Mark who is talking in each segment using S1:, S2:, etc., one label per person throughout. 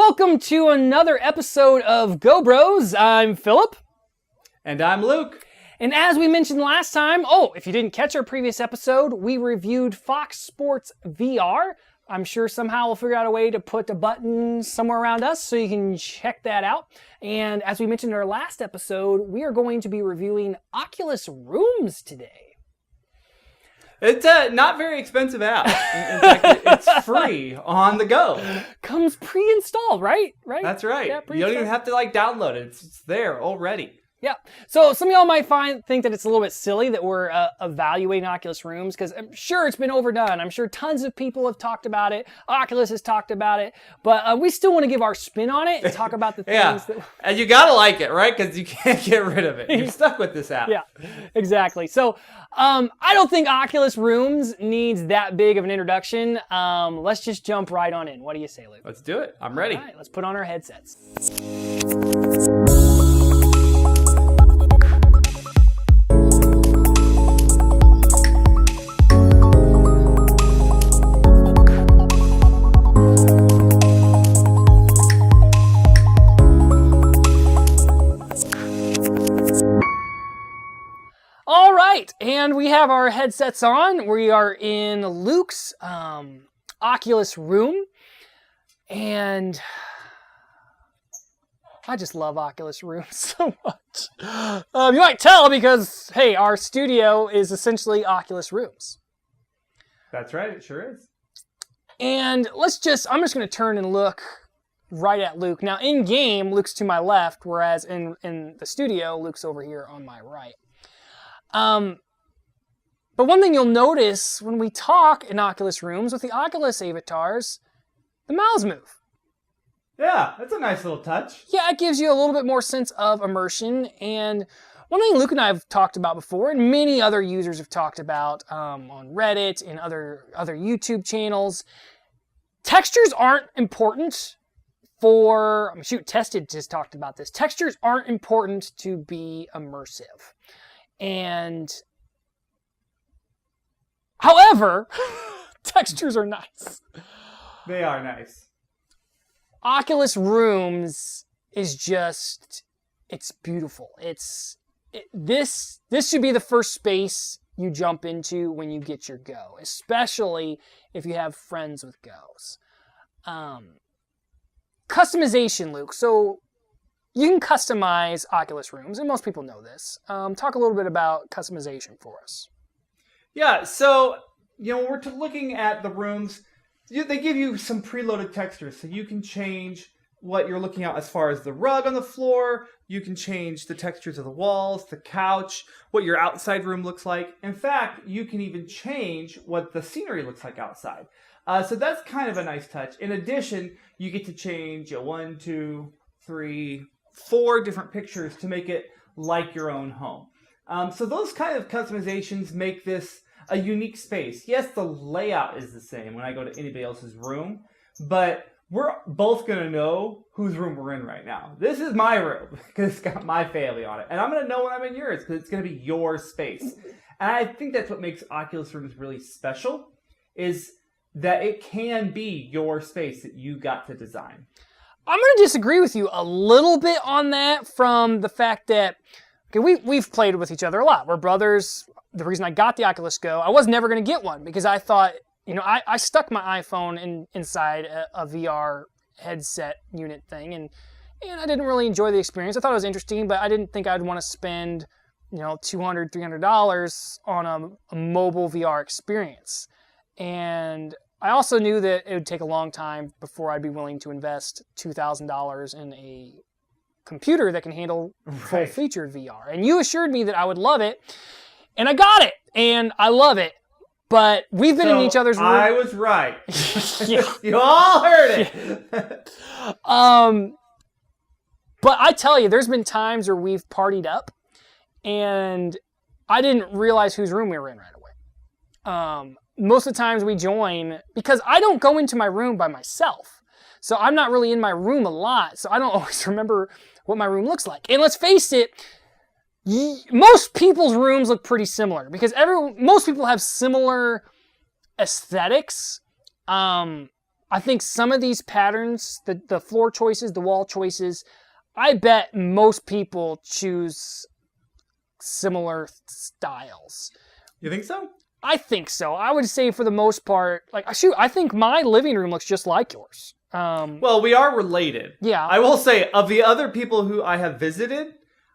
S1: Welcome to another episode of Go Bros. I'm Philip.
S2: And I'm Luke.
S1: And as we mentioned last time, if you didn't catch our previous episode, we reviewed Fox Sports VR. I'm sure somehow we'll figure out a way to put a button somewhere around us so you can check that out. And as we mentioned in our last episode, we are going to be reviewing Oculus Rooms today.
S2: It's a not very expensive app. In fact, it's free on the go.
S1: Comes pre-installed, right?
S2: That's right.
S1: Yeah,
S2: you don't even have to download it. It's there already.
S1: Yeah. So some of y'all might think that it's a little bit silly that we're evaluating Oculus Rooms because I'm sure it's been overdone. I'm sure tons of people have talked about it. Oculus has talked about it. But we still want to give our spin on it and talk about the things that...
S2: And you got to like it, right? Because you can't get rid of it. You're stuck with this app.
S1: Yeah, exactly. So I don't think Oculus Rooms needs that big of an introduction. Let's just jump right on in. What do you say, Luke?
S2: Let's do it. I'm ready.
S1: All right, let's put on our headsets. All right, and we have our headsets on. We are in Luke's Oculus room, and I just love Oculus Rooms so much. You might tell because, hey, our studio is essentially Oculus Rooms.
S2: That's right, it sure is.
S1: And I'm just going to turn and look right at Luke. Now, in game, Luke's to my left, whereas in the studio, Luke's over here on my right. But one thing you'll notice when we talk in Oculus Rooms with the Oculus avatars, the mouths move.
S2: Yeah, that's a nice little touch.
S1: Yeah, it gives you a little bit more sense of immersion. And one thing Luke and I have talked about before, and many other users have talked about on Reddit and other YouTube channels, textures aren't important for, Tested just talked about this. Textures aren't important to be immersive. And however, textures are nice.
S2: They are nice.
S1: Oculus Rooms is just, it's beautiful. This should be the first space you jump into when you get your Go, especially if you have friends with Go's. Customization, Luke. So you can customize Oculus Rooms, and most people know this. Talk a little bit about customization for us.
S2: Yeah, so, when we're looking at the rooms, they give you some preloaded textures, so you can change what you're looking at as far as the rug on the floor. You can change the textures of the walls, the couch, what your outside room looks like. In fact, you can even change what the scenery looks like outside. So that's kind of a nice touch. In addition, you get to change 1, 2, 3, 4 different pictures to make it like your own home. So those kind of customizations make this a unique space. Yes, the layout is the same when I go to anybody else's room, but we're both going to know whose room we're in right now. This is my room because it's got my family on it. And I'm going to know when I'm in yours because it's going to be your space. And I think that's what makes Oculus Rooms really special, is that it can be your space that you got to design.
S1: I'm going to disagree with you a little bit on that from the fact that, we've played with each other a lot. We're brothers. The reason I got the Oculus Go, I was never going to get one because I thought, I stuck my iPhone inside a VR headset unit thing, and I didn't really enjoy the experience. I thought it was interesting, but I didn't think I'd want to spend, $200, $300 on a mobile VR experience. And I also knew that it would take a long time before I'd be willing to invest $2,000 in a computer that can handle full-featured VR. And you assured me that I would love it, and I got it, and I love it. But we've been in each other's room.
S2: I was right. You all heard it.
S1: But I tell you, there's been times where we've partied up, and I didn't realize whose room we were in right away. Most of the times we join, because I don't go into my room by myself. So I'm not really in my room a lot, so I don't always remember what my room looks like. And let's face it, most people's rooms look pretty similar because most people have similar aesthetics. I think some of these patterns, the floor choices, the wall choices, I bet most people choose similar styles.
S2: You think so?
S1: I think so. I would say for the most part, like, shoot, I think my living room looks just like yours.
S2: Well, we are related.
S1: Yeah.
S2: I will say, of the other people who I have visited,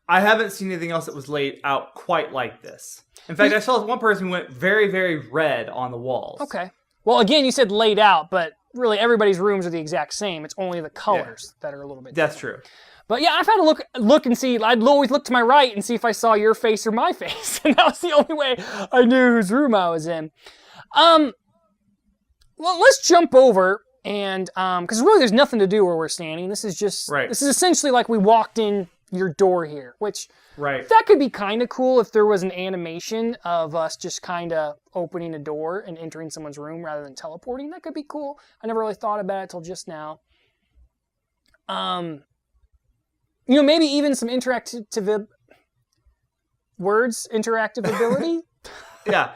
S2: I haven't seen anything else that was laid out quite like this. In fact, I saw one person who went very, very red on the walls.
S1: Okay. Well, again, you said laid out, but really everybody's rooms are the exact same. It's only the colors that are a little bit different.
S2: That's true.
S1: But yeah, I've had to look and see. I'd always look to my right and see if I saw your face or my face. And that was the only way I knew whose room I was in. Well, let's jump over and, because really there's nothing to do where we're standing. This is just, This is essentially like we walked in your door here, which that could be kind of cool if there was an animation of us just kind of opening a door and entering someone's room rather than teleporting. That could be cool. I never really thought about it till just now. Maybe even some interactive ability.
S2: Yeah.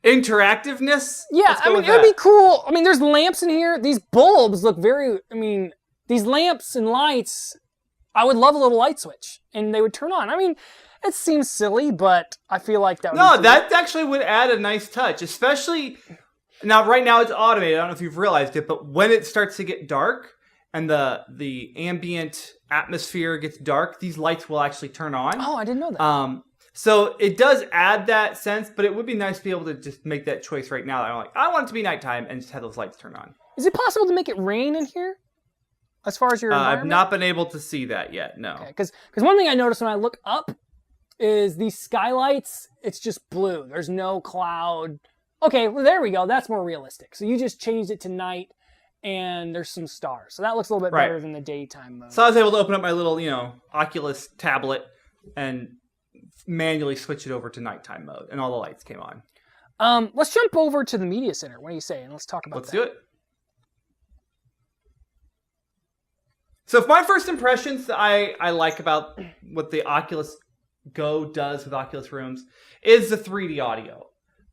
S2: Interactiveness?
S1: Yeah, I mean, it would be cool. I mean, there's lamps in here. These bulbs look these lamps and lights, I would love a little light switch, and they would turn on. I mean, it seems silly, but I feel like that would be cool.
S2: That actually would add a nice touch, especially, now right now it's automated. I don't know if you've realized it, but when it starts to get dark, and the ambient atmosphere gets dark, these lights will actually turn on.
S1: Oh, I didn't know that.
S2: So it does add that sense, but it would be nice to be able to just make that choice right now. I'm like, I want it to be nighttime and just have those lights turn on.
S1: Is it possible to make it rain in here? As far as your environment?
S2: I've not been able to see that yet, no.
S1: Okay, because one thing I noticed when I look up is these skylights, it's just blue. There's no cloud. Okay, well, there we go. That's more realistic. So you just changed it to night, and there's some stars. So that looks a little bit better than the daytime mode.
S2: So I was able to open up my little, Oculus tablet and manually switch it over to nighttime mode, and all the lights came on.
S1: Let's jump over to the media center. What do you say? And let's talk about that.
S2: Let's do it. So my first impressions I like about what the Oculus Go does with Oculus Rooms is the 3D audio.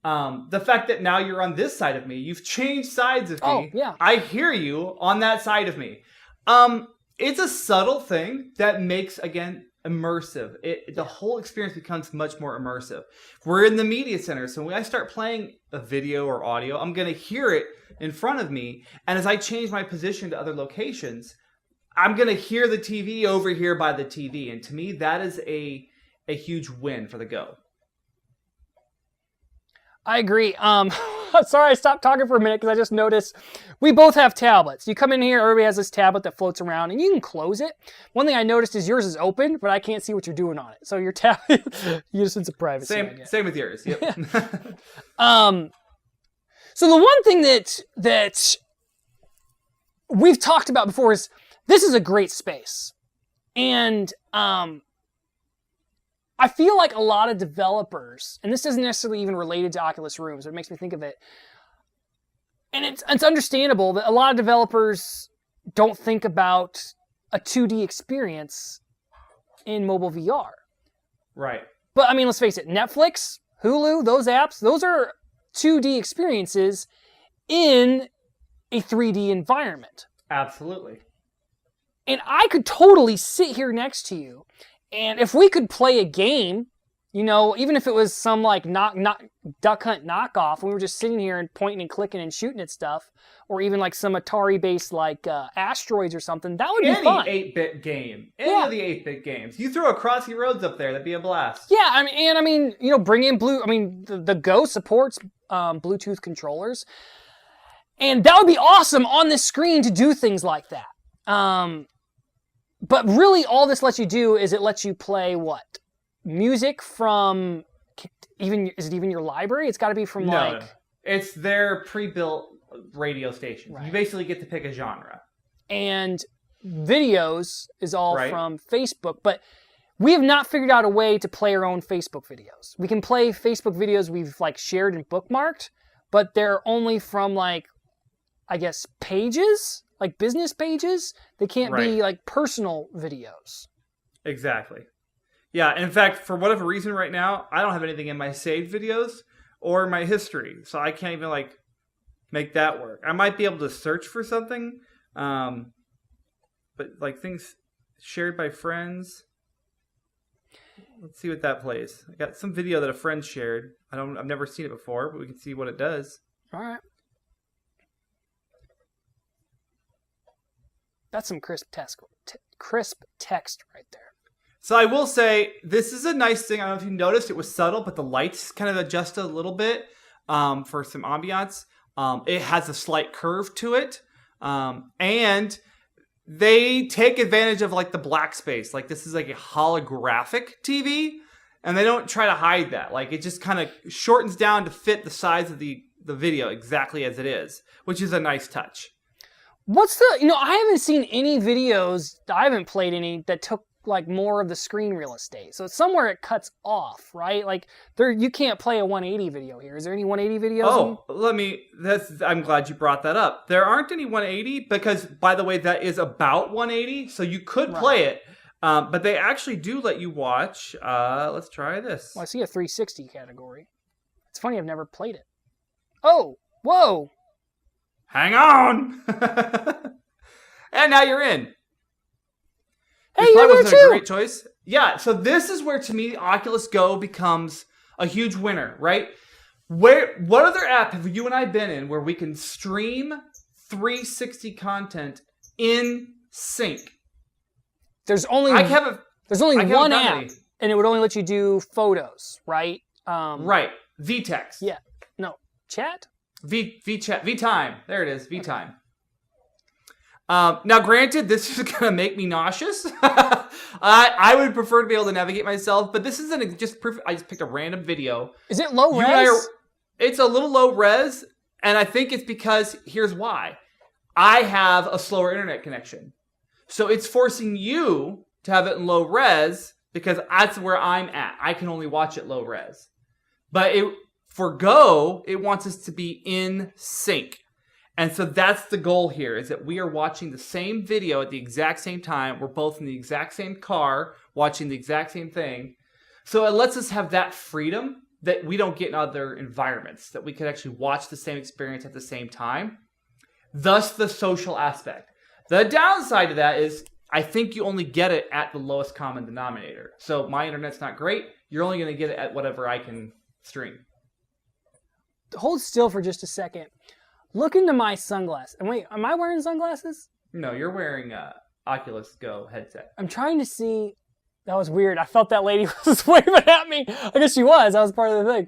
S2: The fact that now you're on this side of me, you've changed sides of me.
S1: Oh, yeah.
S2: I hear you on that side of me. It's a subtle thing that makes, again, immersive. The whole experience becomes much more immersive. We're in the media center, so when I start playing a video or audio, I'm going to hear it in front of me, and as I change my position to other locations, I'm going to hear the TV over here by the TV, and to me, that is a huge win for the Go.
S1: I agree. Sorry, I stopped talking for a minute because I just noticed we both have tablets. You come in here, everybody has this tablet that floats around, and you can close it. One thing I noticed is yours is open, but I can't see what you're doing on it. So your tablet, you just sense of privacy.
S2: Same with yours. Yep.
S1: So the one thing that we've talked about before is this is a great space, and I feel like a lot of developers, and this isn't necessarily even related to Oculus Rooms, but it makes me think of it. And it's understandable that a lot of developers don't think about a 2D experience in mobile VR.
S2: Right.
S1: But I mean, let's face it, Netflix, Hulu, those apps, those are 2D experiences in a 3D environment.
S2: Absolutely.
S1: And I could totally sit here next to you, and if we could play a game, even if it was some like Duck Hunt knockoff, and we were just sitting here and pointing and clicking and shooting at stuff, or even like some Atari-based like Asteroids or something, that would be fun.
S2: Any 8-bit game. Any of the 8-bit games. You throw a Crossy Roads up there, that'd be a blast.
S1: Yeah, I mean, bring in the Go supports Bluetooth controllers, and that would be awesome on this screen to do things like that. But really, all this lets you do is it lets you play what? Music from is it even your library? It's got to be from
S2: No. It's their pre-built radio station.
S1: Right.
S2: You basically get to pick a genre.
S1: And videos is all from Facebook, but we have not figured out a way to play our own Facebook videos. We can play Facebook videos we've like shared and bookmarked, but they're only from like, I guess, pages. Like business pages, they can't be like personal videos.
S2: Exactly. Yeah, and in fact, for whatever reason right now, I don't have anything in my saved videos or my history. So I can't even make that work. I might be able to search for something, but like things shared by friends. Let's see what that plays. I got some video that a friend shared. I've never seen it before, but we can see what it does.
S1: All right. That's some crisp text right there.
S2: So I will say, this is a nice thing. I don't know if you noticed, it was subtle, but the lights kind of adjusted a little bit for some ambiance. It has a slight curve to it. And they take advantage of like the black space. Like this is like a holographic TV. And they don't try to hide that. Like it just kind of shortens down to fit the size of the video exactly as it is, which is a nice touch.
S1: I haven't seen any videos, I haven't played any that took like more of the screen real estate. So it's somewhere it cuts off, right? Like you can't play a 180 video here. Is there any 180 videos?
S2: I'm glad you brought that up. There aren't any 180 because, by the way, that is about 180. So you could play it, but they actually do let you watch. Let's try this.
S1: Well, I see a 360 category. It's funny, I've never played it. Oh, whoa.
S2: Hang on. And now you're in.
S1: Hey,
S2: this
S1: you're there
S2: wasn't
S1: too.
S2: A great choice. Yeah, so this is where, to me, Oculus Go becomes a huge winner, right? What other app have you and I been in where we can stream 360 content in sync?
S1: There's only one app, and it would only let you do photos, right?
S2: Right. VText.
S1: Yeah. No. Chat?
S2: VChat. VTime. There it is. VTime. Now, granted, this is going to make me nauseous. I would prefer to be able to navigate myself, but this isn't just perfect. I just picked a random video.
S1: Is it low res?
S2: It's a little low res, and I think it's because, here's why. I have a slower internet connection. So it's forcing you to have it in low res because that's where I'm at. I can only watch it low res. But for Go, it wants us to be in sync. And so that's the goal here, is that we are watching the same video at the exact same time. We're both in the exact same car, watching the exact same thing. So it lets us have that freedom that we don't get in other environments, that we could actually watch the same experience at the same time. Thus, the social aspect. The downside to that is I think you only get it at the lowest common denominator. So my internet's not great. You're only going to get it at whatever I can stream.
S1: Hold still for just a second. Look into my sunglasses. And wait, am I wearing sunglasses?
S2: No, you're wearing a Oculus Go headset.
S1: I'm trying to see. That was weird. I felt that lady was waving at me. I guess she was. That was part of the thing.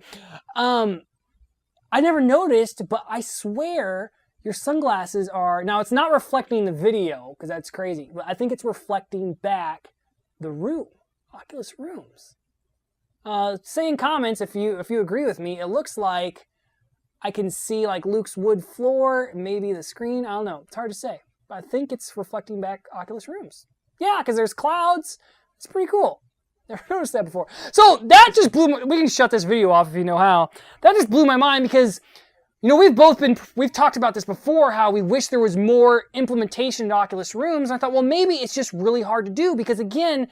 S1: I never noticed, but I swear your sunglasses are... Now, it's not reflecting the video, because that's crazy. But I think it's reflecting back the room. Oculus Rooms. Say in comments if you agree with me. It looks like I can see like Luke's wood floor, maybe the screen. I don't know. It's hard to say. But I think it's reflecting back Oculus Rooms. Yeah, because there's clouds. It's pretty cool. Never noticed that before. So that just blew my... We can shut this video off if you know how. That just blew my mind because, we've talked about this before, how we wish there was more implementation in Oculus Rooms. And I thought, well, maybe it's just really hard to do because, again,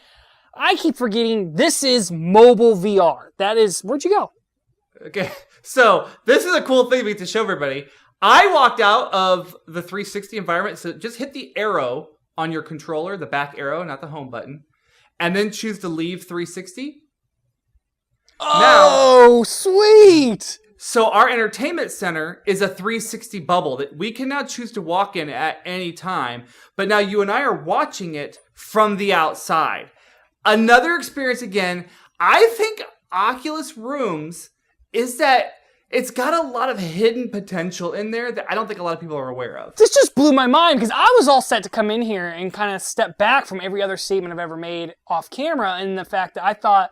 S1: I keep forgetting this is mobile VR. That is... Where'd you go?
S2: Okay, so this is a cool thing we get to show everybody. I walked out of the 360 environment, so just hit the arrow on your controller, the back arrow, not the home button, and then choose to leave 360.
S1: Oh, now, sweet!
S2: So our entertainment center is a 360 bubble that we can now choose to walk in at any time, but now you and I are watching it from the outside. Another experience again, I think Oculus Rooms is that it's got a lot of hidden potential in there that I don't think a lot of people are aware of.
S1: This just blew my mind because I was all set to come in here and kind of step back from every other statement I've ever made off camera, and the fact that I thought,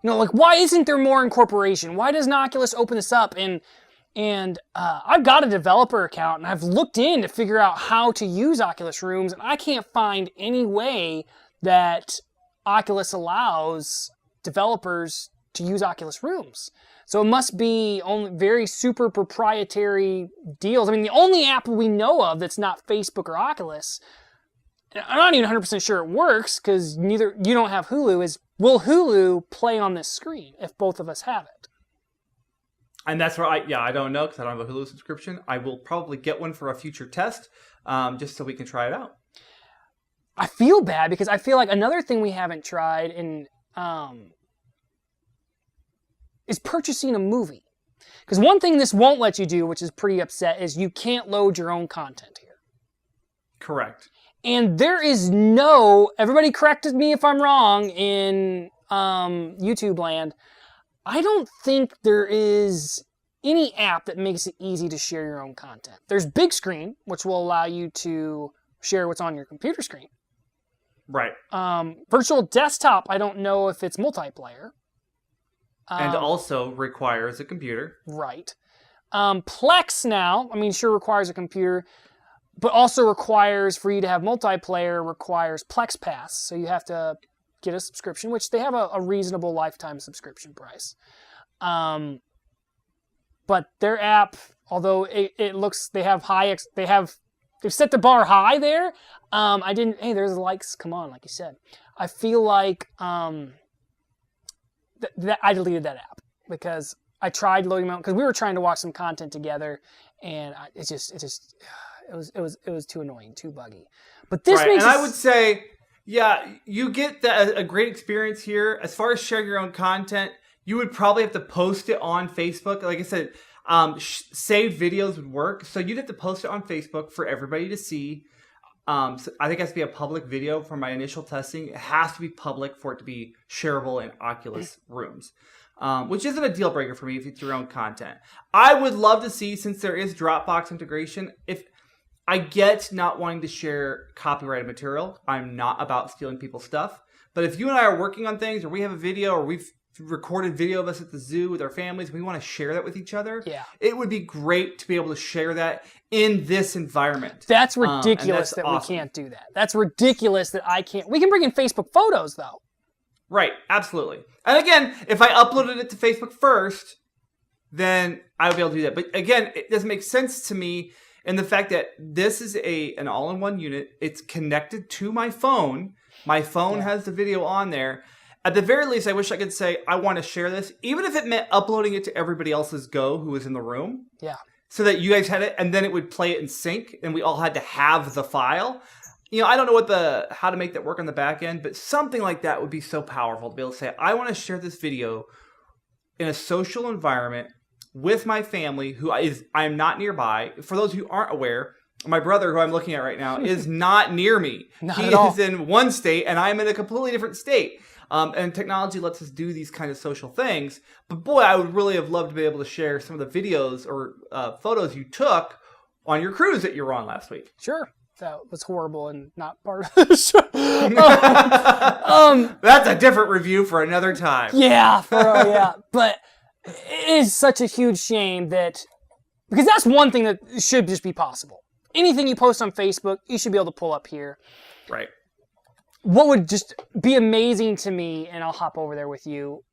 S1: why isn't there more incorporation? Why doesn't Oculus open this up? And I've got a developer account, and I've looked in to figure out how to use Oculus Rooms, and I can't find any way that Oculus allows developers to use Oculus Rooms. So it must be only very super proprietary deals. I mean, the only app we know of that's not Facebook or Oculus, and I'm not even 100% sure it works because you don't have Hulu, is will Hulu play on this screen if both of us have it?
S2: And that's where I don't know because I don't have a Hulu subscription. I will probably get one for a future test, just so we can try it out.
S1: I feel bad because I feel like another thing we haven't tried is purchasing a movie. Because one thing this won't let you do, which is pretty upset, is you can't load your own content here.
S2: Correct.
S1: And there is no, everybody corrected me if I'm wrong in YouTube land, I don't think there is any app that makes it easy to share your own content. There's Big Screen, which will allow you to share what's on your computer screen.
S2: Right.
S1: Virtual Desktop, I don't know if it's multiplayer.
S2: And also requires a computer.
S1: Right. Plex now, sure requires a computer, but also requires, for you to have multiplayer, requires Plex Pass. So you have to get a subscription, which they have a reasonable lifetime subscription price. But their app, although it looks, they've set the bar high there. There's likes, come on, like you said. I feel like, I deleted that app because I tried loading my own, because we were trying to watch some content together, and it was too annoying, too buggy. But this makes,
S2: and I would say, yeah, you get a great experience here. As far as sharing your own content, you would probably have to post it on Facebook. Like I said, saved videos would work, so you'd have to post it on Facebook for everybody to see. So I think it has to be a public video for my initial testing. It has to be public for it to be shareable in Oculus Rooms, which isn't a deal breaker for me if it's your own content. I would love to see, since there is Dropbox integration, if I get not wanting to share copyrighted material. I'm not about stealing people's stuff. But if you and I are working on things, or we have a video, or we've recorded video of us at the zoo with our families, we want to share that with each other. Yeah, it would be great to be able to share that in this environment.
S1: That's ridiculous that awesome. We can't do that. That's ridiculous that I can't. We can bring in Facebook photos though.
S2: Right, absolutely. And again, if I uploaded it to Facebook first, then I would be able to do that. But again, it doesn't make sense to me in the fact that this is an all-in-one unit. It's connected to my phone. My phone has the video on there. At the very least, I wish I could say, I want to share this, even if it meant uploading it to everybody else's Go who was in the room. Yeah. So that you guys had it, and then it would play it in sync, and we all had to have the file. I don't know how to make that work on the back end, but something like that would be so powerful to be able to say, I want to share this video in a social environment with my family who I am not nearby. For those who aren't aware, my brother, who I'm looking at right now, is not near me. He is in one state, and I'm in a completely different state. And technology lets us do these kind of social things. But boy, I would really have loved to be able to share some of the videos or photos you took on your cruise that you were on last week.
S1: Sure. That was horrible and not part of the show.
S2: That's a different review for another time.
S1: Yeah. But it is such a huge shame that, because that's one thing that should just be possible. Anything you post on Facebook, you should be able to pull up here.
S2: Right.
S1: What would just be amazing to me, and I'll hop over there with you,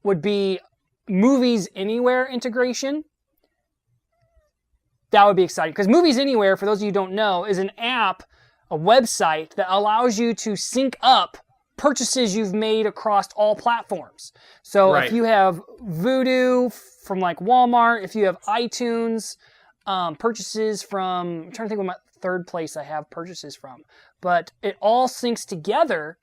S1: would be Movies Anywhere integration. That would be exciting. Because Movies Anywhere, for those of you who don't know, is an app, a website that allows you to sync up purchases you've made across all platforms. So if you have Vudu from like Walmart, if you have iTunes, purchases from, I'm trying to think of my third place I have purchases from, but it all syncs together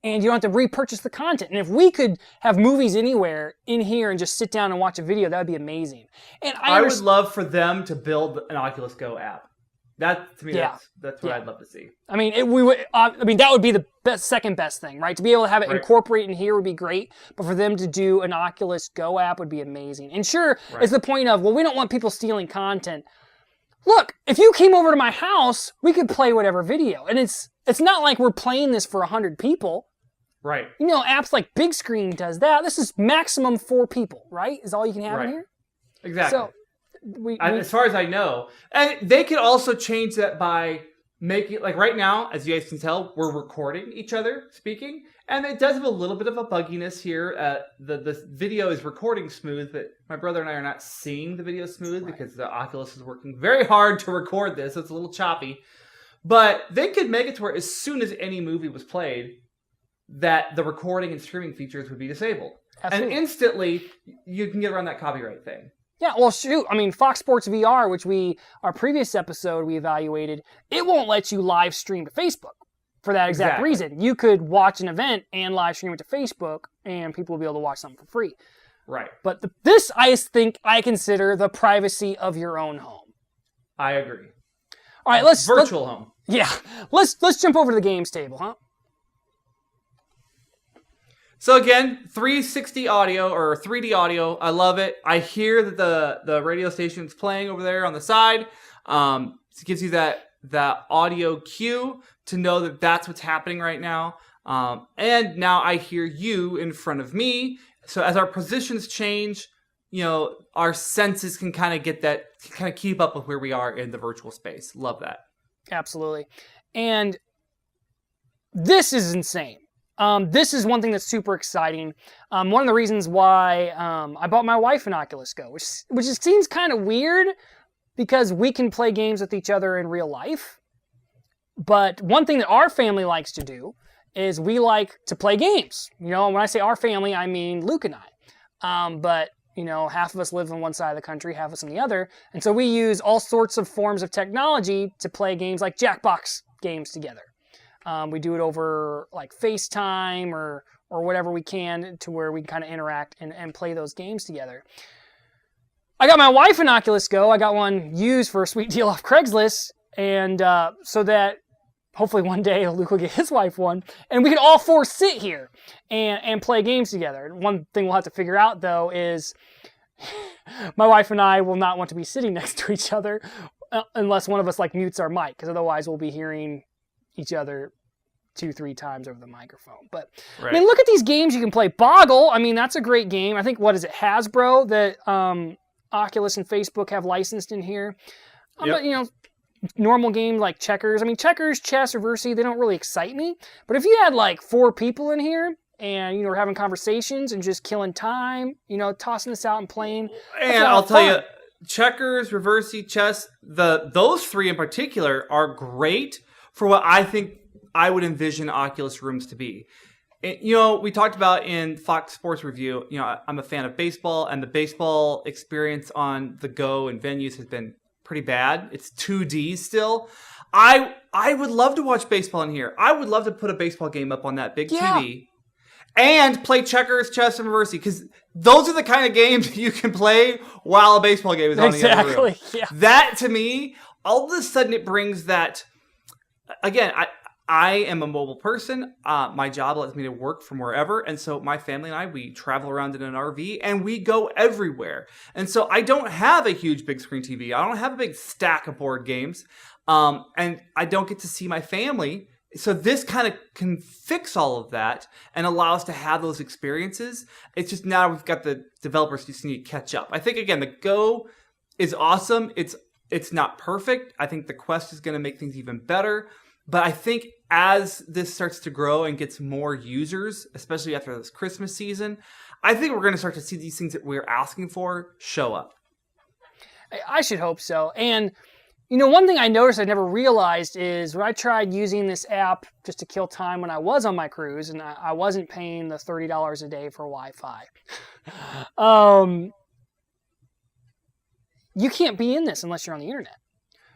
S1: and you don't have to repurchase the content. And if we could have Movies Anywhere in here and just sit down and watch a video, that would be amazing. And I
S2: would love for them to build an Oculus Go app. That, to me, that's what I'd love to see.
S1: I mean, that would be the second best thing, right? To be able to have it incorporate in here would be great, but for them to do an Oculus Go app would be amazing. And sure, it's the point of, well, we don't want people stealing content. Look, if you came over to my house, we could play whatever video. And it's not like we're playing this for 100 people.
S2: Right.
S1: Apps like Big Screen does that. This is maximum 4 people, right? Is all you can have in here?
S2: Exactly. So, as far as I know. And they could also change that by making, like right now, as you guys can tell, we're recording each other speaking. And it does have a little bit of a bugginess here. The video is recording smooth, but my brother and I are not seeing the video smooth because the Oculus is working very hard to record this. So it's a little choppy. But they could make it to where as soon as any movie was played, that the recording and streaming features would be disabled.
S1: Absolutely.
S2: And instantly, you can get around that copyright thing.
S1: Yeah, well, shoot. I mean, Fox Sports VR, which our previous episode we evaluated, it won't let you live stream to Facebook for that exact reason. You could watch an event and live stream it to Facebook, and people will be able to watch something for free.
S2: Right.
S1: But this, I consider the privacy of your own home.
S2: I agree.
S1: All right,
S2: virtual home.
S1: Yeah, let's jump over to the games table, huh?
S2: So again, 360 audio or 3D audio. I love it. I hear that the radio station's playing over there on the side. It gives you that audio cue to know that that's what's happening right now. And now I hear you in front of me. So as our positions change, our senses can kind of keep up with where we are in the virtual space. Love that.
S1: Absolutely. And this is insane. This is one thing that's super exciting. One of the reasons why I bought my wife an Oculus Go, which seems kind of weird because we can play games with each other in real life. But one thing that our family likes to do is we like to play games. When I say our family, I mean Luke and I. But half of us live on one side of the country, half of us on the other. And so we use all sorts of forms of technology to play games like Jackbox games together. We do it over like FaceTime or whatever we can to where we can kind of interact and play those games together. I got my wife an Oculus Go. I got one used for a sweet deal off Craigslist. And so that hopefully one day Luke will get his wife one. And we can all four sit here and play games together. One thing we'll have to figure out, though, is my wife and I will not want to be sitting next to each other unless one of us mutes our mic, because otherwise we'll be hearing each other 2-3 times over the microphone. But right. I mean, look at these games you can play. Boggle, I mean, that's a great game. I think, what is it, Hasbro, that Oculus and Facebook have licensed in here.
S2: Yep.
S1: But, normal games like checkers. I mean, checkers, chess, reversey, they don't really excite me. But if you had 4 people in here and, we're having conversations and just killing time, tossing this out and playing.
S2: And I'll tell you, checkers, reversey, chess, those 3 in particular are great for what I think I would envision Oculus Rooms to be. We talked about in Fox Sports Review, I'm a fan of baseball, and the baseball experience on the go and venues has been pretty bad. It's 2D still. I would love to watch baseball in here. I would love to put a baseball game up on that big TV and play checkers, chess, and reversey, because those are the kind of games you can play while a baseball game is on the other room.
S1: Yeah.
S2: That, to me, all of a sudden it brings that. Again, I am a mobile person. My job lets me to work from wherever. And so my family and I, we travel around in an RV and we go everywhere. And so I don't have a huge big screen TV. I don't have a big stack of board games. And I don't get to see my family. So this kind of can fix all of that and allow us to have those experiences. It's just now we've got the developers just need to catch up. I think, again, the Go is awesome. It's not perfect. I think the Quest is going to make things even better. But I think as this starts to grow and gets more users, especially after this Christmas season, I think we're going to start to see these things that we're asking for show up.
S1: I should hope so. And, one thing I noticed I never realized is when I tried using this app just to kill time when I was on my cruise, and I wasn't paying the $30 a day for Wi-Fi. You can't be in this unless you're on the internet.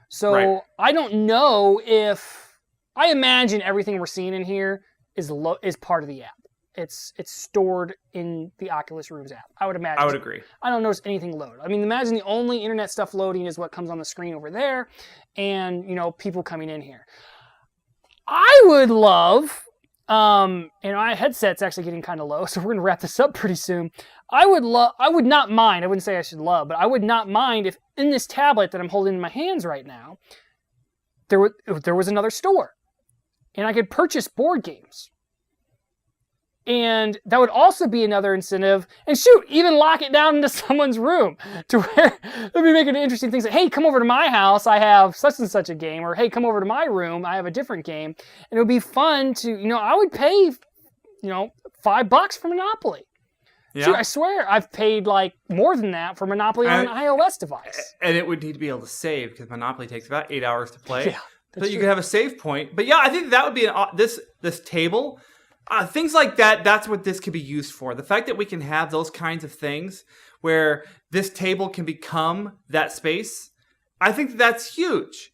S1: So right. I don't know if... I imagine everything we're seeing in here is part of the app. It's stored in the Oculus Rooms app. I would imagine.
S2: I would agree.
S1: I don't notice anything load. I mean, imagine the only internet stuff loading is what comes on the screen over there, and people coming in here. I would love, my headset's actually getting kind of low, so we're gonna wrap this up pretty soon. I would not mind. I wouldn't say I should love, but I would not mind if in this tablet that I'm holding in my hands right now, there was another store. And I could purchase board games. And that would also be another incentive. And shoot, even lock it down into someone's room to where they'll be making interesting things like, hey, come over to my house, I have such and such a game. Or hey, come over to my room, I have a different game. And it would be fun to, I would pay, $5 for Monopoly. Yeah. Shoot, I swear I've paid more than that for Monopoly on an iOS device.
S2: And it would need to be able to save because Monopoly takes about 8 hours to play.
S1: Yeah.
S2: But you could have a save point. But yeah, I think that would be this table. Things like that, that's what this could be used for. The fact that we can have those kinds of things where this table can become that space, I think that's huge.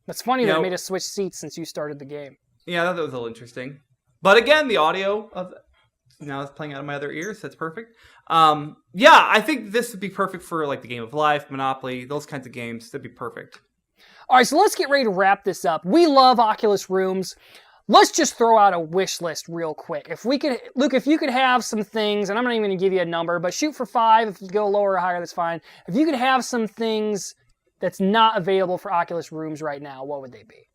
S1: It's funny that it made us switch seats since you started the game.
S2: Yeah, that was a little interesting. But again, the audio of now it's playing out of my other ears. That's perfect. I think this would be perfect for like the Game of Life, Monopoly, those kinds of games. That'd be perfect.
S1: All right, so let's get ready to wrap this up. We love Oculus Rooms. Let's just throw out a wish list real quick. If we could, Luke, if you could have some things, and I'm not even going to give you a number, but shoot for 5. If you go lower or higher, that's fine. If you could have some things that's not available for Oculus Rooms right now, what would they be?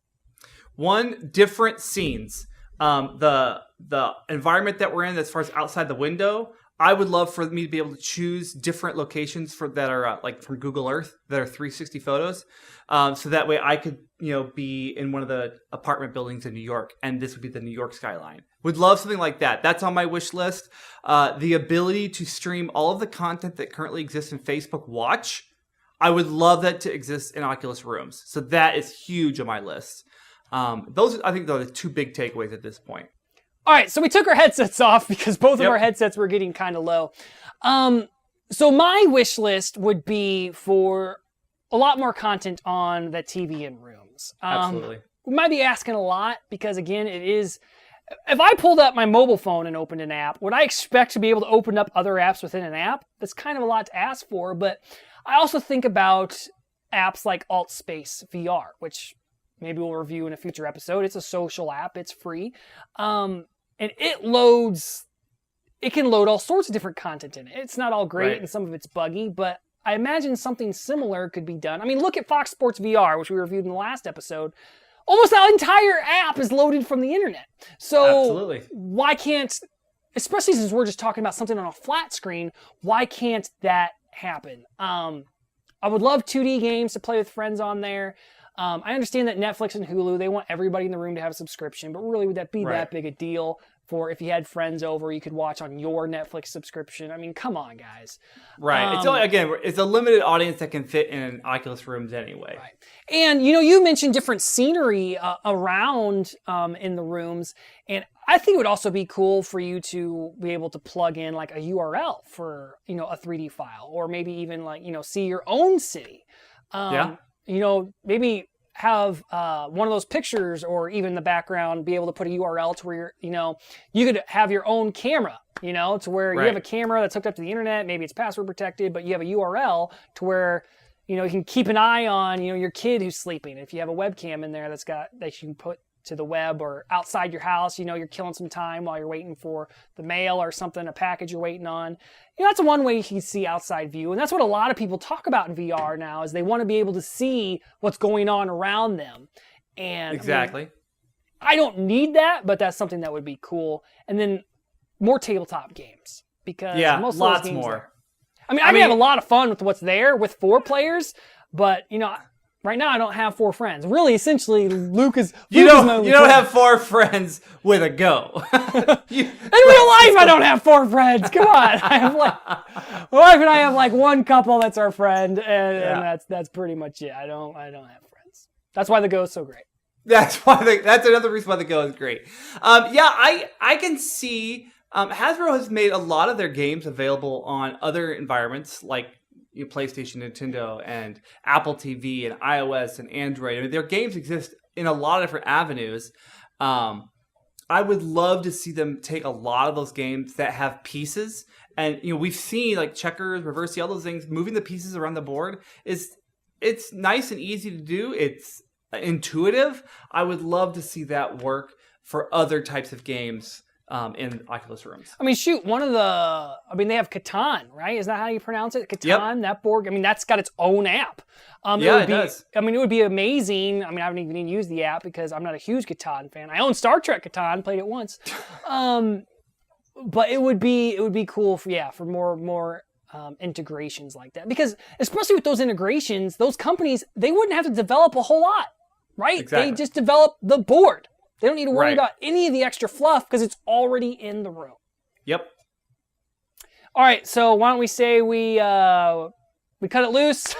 S2: One, different scenes. The environment that we're in, as far as outside the window, I would love for me to be able to choose different locations that are like from Google Earth that are 360 photos, so that way I could be in one of the apartment buildings in New York, and this would be the New York skyline. Would love something like that. That's on my wish list. The ability to stream all of the content that currently exists in Facebook Watch, I would love that to exist in Oculus Rooms. So that is huge on my list. Those I think are the 2 big takeaways at this point.
S1: All right, so we took our headsets off because both of our headsets were getting kind of low. So my wish list would be for a lot more content on the TV in Rooms.
S2: Absolutely.
S1: We might be asking a lot because, again, it is... If I pulled up my mobile phone and opened an app, would I expect to be able to open up other apps within an app? That's kind of a lot to ask for, but I also think about apps like AltSpace VR, which maybe we'll review in a future episode. It's a social app. It's free. And it can load all sorts of different content in it. It's not all great and some of it's buggy, but I imagine something similar could be done. I mean, look at Fox Sports VR, which we reviewed in the last episode. Almost the entire app is loaded from the internet. So
S2: absolutely.
S1: Why can't, especially since we're just talking about something on a flat screen, why can't that happen? I would love 2D games to play with friends on there. I understand that Netflix and Hulu, they want everybody in the room to have a subscription, but really would that be that big a deal for if you had friends over, you could watch on your Netflix subscription? I mean, come on, guys.
S2: Right. It's a limited audience that can fit in Oculus Rooms anyway.
S1: Right. And, you mentioned different scenery around in the rooms, and I think it would also be cool for you to be able to plug in like a URL for, a 3D file, or maybe even like, see your own city. Maybe have one of those pictures or even the background be able to put a URL to where you could have your own camera, to where you have a camera that's hooked up to the internet. Maybe it's password protected, but you have a URL to where, you can keep an eye on, your kid who's sleeping. If you have a webcam in there that you can put to the web, or outside your house, you're killing some time while you're waiting for the mail or something, a package you're waiting on. That's one way you can see outside view. And that's what a lot of people talk about in VR now, is they want to be able to see what's going on around them. And
S2: exactly.
S1: I don't need that, but that's something that would be cool. And then more tabletop games, because most of those games
S2: more.
S1: I can have a lot of fun with what's there with 4 players, but right now I don't have 4 friends. Really, essentially, Luke is my only
S2: You don't
S1: friend.
S2: have 4 friends with a go.
S1: In real life, I don't have 4 friends. Come on, my wife and I have like one couple that's our friend, and that's pretty much it. I don't have friends. That's why the Go is so great.
S2: That's another reason why the Go is great. I can see Hasbro has made a lot of their games available on other environments like PlayStation, Nintendo, and Apple TV, and iOS, and Android. I mean, their games exist in a lot of different avenues. I would love to see them take a lot of those games that have pieces, and we've seen like checkers, reverse, all those things. Moving the pieces around the board it's nice and easy to do. It's intuitive. I would love to see that work for other types of games in Oculus Rooms.
S1: They have Catan, right? Is that how you pronounce it? Catan, that board. That's got its own app.
S2: It does.
S1: It would be amazing. I haven't even used the app because I'm not a huge Catan fan. I own Star Trek Catan, played it once. But it would be cool for more integrations like that. Because especially with those integrations, those companies, they wouldn't have to develop a whole lot, right?
S2: Exactly.
S1: They just develop the board. They don't need to worry about any of the extra fluff because it's already in the room.
S2: Yep.
S1: All right, so why don't we say we cut it loose?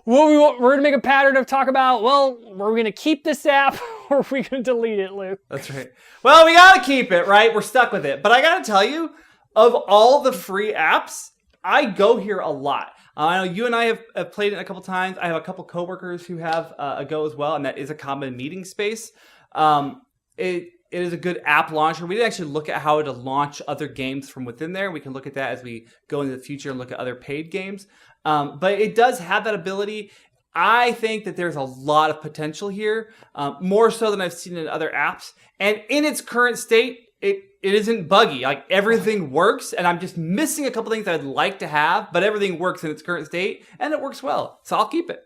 S1: We're going to make a pattern of talk about, are we going to keep this app? or are we going to delete it, Luke?
S2: That's right. Well, we got to keep it, right? We're stuck with it. But I got to tell you, of all the free apps, I go here a lot. I know you and I have played it a couple times. I have a couple coworkers who have a Go as well, and that is a common meeting space. It is a good app launcher. We didn't actually look at how to launch other games from within there. We can look at that as we go into the future and look at other paid games. But it does have that ability. I think that there's a lot of potential here, more so than I've seen in other apps. And in its current state, it isn't buggy. Like, everything works, and I'm just missing a couple things I'd like to have, but everything works in its current state, and it works well. So I'll keep it.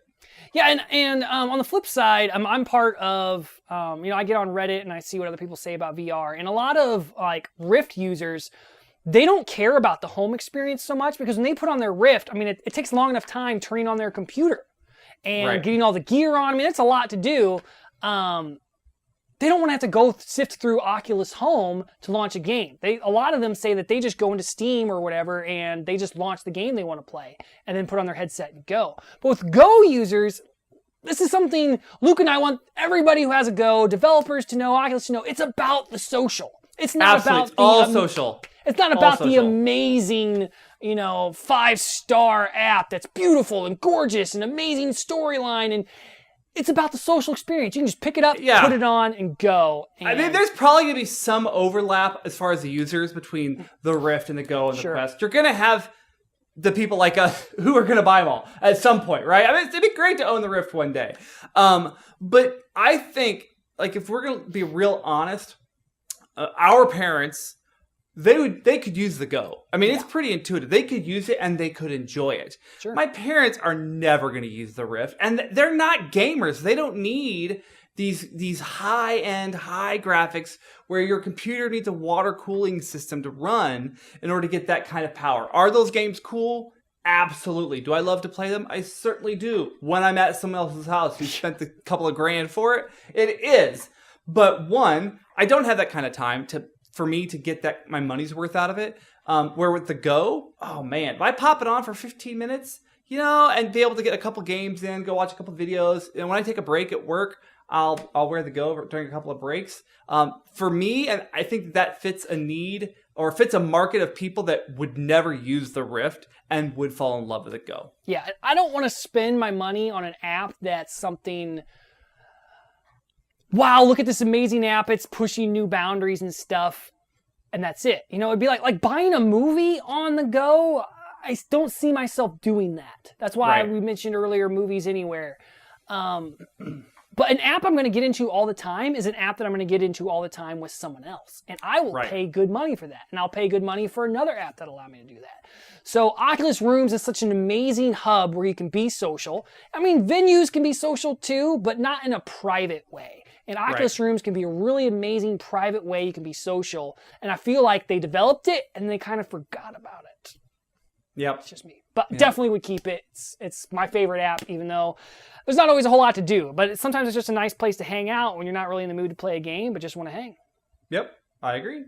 S1: Yeah, and on the flip side, I'm part of, I get on Reddit and I see what other people say about VR. And a lot of, like, Rift users, they don't care about the home experience so much, because when they put on their Rift, I mean, it takes long enough time turning on their computer and getting all the gear on. I mean, it's a lot to do. They don't want to have to go sift through Oculus Home to launch a game. A lot of them say that they just go into Steam or whatever and they just launch the game they want to play and then put on their headset and go. But with Go users, this is something Luke and I want everybody who has a Go, developers to know, Oculus to know, it's about the social. It's not about
S2: all social.
S1: It's not about the amazing, 5-star app that's beautiful and gorgeous and amazing storyline, and it's about the social experience. You can just pick it up, put it on, and go. And
S2: I mean, there's probably going to be some overlap as far as the users between the Rift and the Go and the Quest. You're going to have the people like us who are going to buy them all at some point, right? I mean, it'd be great to own the Rift one day. But I think, like, if we're going to be real honest, our parents, they could use the Go. I mean, it's pretty intuitive. They could use it and they could enjoy it.
S1: Sure.
S2: My parents are never going to use the Rift, and they're not gamers. They don't need these high-end, high graphics where your computer needs a water cooling system to run in order to get that kind of power. Are those games cool? Absolutely. Do I love to play them? I certainly do. When I'm at someone else's house who spent a couple of grand for it, it is. But one, I don't have that kind of time for me to get my money's worth out of it. Where with the Go, oh man, if I pop it on for 15 minutes, and be able to get a couple games in, go watch a couple videos, and when I take a break at work, I'll wear the Go during a couple of breaks. For me, and I think that fits a need or fits a market of people that would never use the Rift and would fall in love with the Go.
S1: Yeah, I don't want to spend my money on an app that's something, wow, look at this amazing app, it's pushing new boundaries and stuff, and that's it. It'd be like buying a movie on the Go. I don't see myself doing that. That's why we mentioned earlier Movies Anywhere. But an app I'm going to get into all the time is an app that I'm going to get into all the time with someone else. And I will pay good money for that. And I'll pay good money for another app that'll allow me to do that. So Oculus Rooms is such an amazing hub where you can be social. I mean, venues can be social too, but not in a private way. And Oculus Rooms can be a really amazing private way you can be social. And I feel like they developed it and they kind of forgot about it.
S2: Yep.
S1: It's just me. But definitely would keep it. It's my favorite app, even though there's not always a whole lot to do. But sometimes it's just a nice place to hang out when you're not really in the mood to play a game, but just want to hang.
S2: Yep, I agree.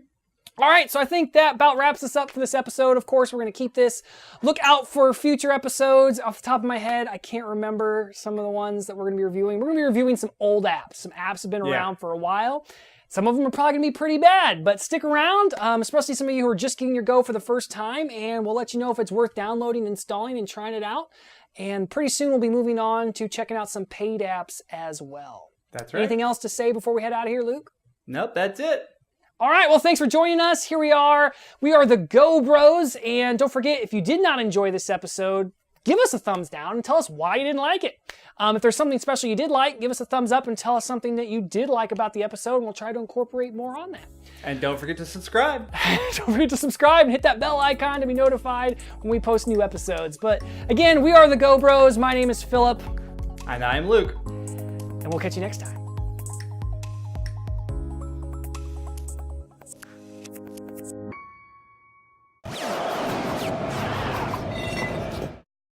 S1: All right, so I think that about wraps us up for this episode. Of course, we're going to keep this. Look out for future episodes. Off the top of my head, I can't remember some of the ones that we're going to be reviewing. We're going to be reviewing some old apps. Some apps have been around for a while. Some of them are probably going to be pretty bad, but stick around, especially some of you who are just getting your Go for the first time, and we'll let you know if it's worth downloading, installing, and trying it out. And pretty soon we'll be moving on to checking out some paid apps as well.
S2: That's right.
S1: Anything else to say before we head out of here, Luke?
S2: Nope, that's it.
S1: All right, well, thanks for joining us. Here we are. We are the Go Bros, and don't forget, if you did not enjoy this episode, give us a thumbs down and tell us why you didn't like it. If there's something special you did like, give us a thumbs up and tell us something that you did like about the episode, and we'll try to incorporate more on that.
S2: And don't forget to subscribe.
S1: Don't forget to subscribe and hit that bell icon to be notified when we post new episodes. But again, we are the Go Bros. My name is Philip.
S2: And I'm Luke.
S1: And we'll catch you next time.